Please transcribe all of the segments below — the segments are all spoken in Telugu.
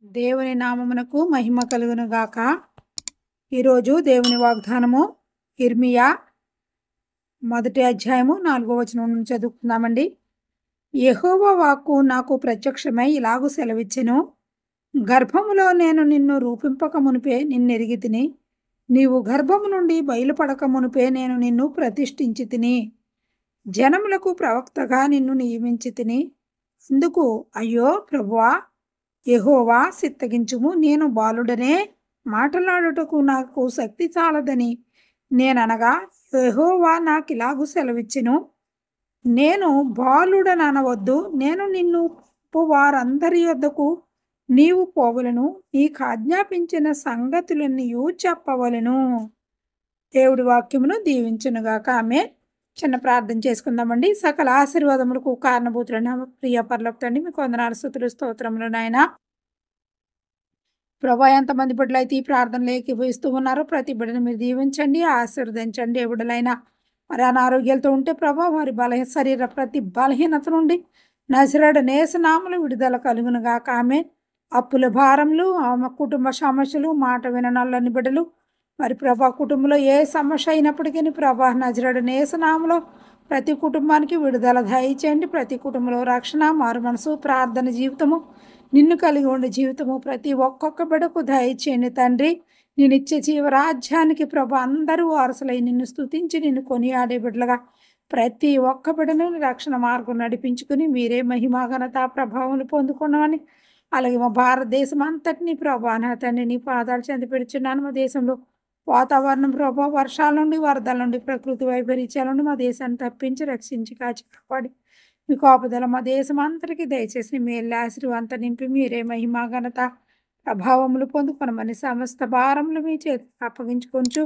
దేవుని నామమునకు మహిమ కలుగును గాక. ఈరోజు దేవుని వాగ్దానము ఇర్మియా 1వ అధ్యాయము 4వ వచనం నుంచి చదువుకుందామండి. యెహోవా వాక్కు నాకు ప్రత్యక్షమై ఇలాగు సెలవిచ్చెను. గర్భములో నేను నిన్ను రూపింపక మునిపే నిన్నెరిగితిని. నీవు గర్భము నుండి బయలుపడక మునిపే నేను నిన్ను ప్రతిష్ఠించితిని. జనములకు ప్రవక్తగా నిన్ను నియమించితిని. అందుకు అయ్యో ప్రభువా, యెహోవా సిత్తగించుము, నేను బాలుడనే, మాటలాడుటకు నాకు శక్తి చాలదని నేననగా యెహోవా నాకిలాగు సెలవిచ్చెను. నేను బాలుడననవద్దు, నేను నిన్ను వారందరి యొద్దకు నీవు పోవలను, నీకు ఆజ్ఞాపించిన సంగతులన్నీయు చెప్పవలెను. దేవుడి వాక్యమును దీవించునుగాక. ఆమె చిన్న ప్రార్థన చేసుకుందామండి. సకల ఆశీర్వాదములకు కారణభూతులైన ప్రియ పరలోక తండ్రి, మీకు వందనాలు, స్తుతులు, స్తోత్రములు నాయనా. ప్రభా, ఎంతమంది బిడ్డలైతే ఈ ప్రార్థనలు ఏకీభవిస్తూ ఉన్నారో ప్రతి బిడ్డను మీరు దీవించండి, ఆశీర్వదించండి. ఏ బిడ్డలైనా మరి అనారోగ్యాలతో ఉంటే ప్రభా, వారి శరీర ప్రతి బలహీనత నుండి నజరేయుడైన యేసు నామములో విడుదల కలుగునుగాక. ఆమె అప్పుల భారములు, ఆమె కుటుంబ సమస్యలు, మాట విననొల్లని బిడ్డలు మరి ప్రభా, కుటుంబంలో ఏ సమస్య అయినప్పటికీ ప్రభా, నజరేయుడైన యేసు నామములో ప్రతి కుటుంబానికి విడుదల దయచేయండి. ప్రతి కుటుంబంలో రక్షణ, మారు మనసు, ప్రార్థన జీవితము, నిన్ను కలిగి ఉండే జీవితము ప్రతి ఒక్కొక్క బిడ్డకు దయచేయండి తండ్రి. నేను ఇచ్చే జీవరాజ్యానికి ప్రభు అందరూ వారసులై నిన్ను స్తుతించి నిన్ను కొనియాడే బిడ్డలుగా ప్రతి ఒక్క బిడ్డను రక్షణ మార్గం నడిపించుకుని మీరే మహిమ, ఘనత, ప్రభావం పొందుకున్నామని, అలాగే మా భారతదేశం అంతటినీ ప్రభా నా తండ్రి నీ పాదాలు చెంది పెడుచున్నాను. మా దేశంలో వాతావరణం ప్రభా, వర్షాల నుండి, వరదల నుండి, ప్రకృతి వైపరీత్యాల నుండి మా దేశాన్ని తప్పించి రక్షించి కాచి కాపాడి మీ కాపుదల మా దేశం అంతటికి దయచేసి మేలు ఆశీర్వాదంతో నింపి మీరే మహిమ, ఘనత, ప్రభావములు పొందుకొనమని సమస్త భారములు మీ చేతికి అప్పగించుకొంచు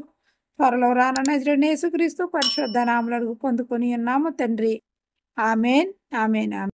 త్వరలో రానున్న నజరేయుడైన యేసుక్రీస్తు పరిశుద్ధ నామములో అడుగు పొందుకొని ఉన్నాము తండ్రి. Amen, amen, amen.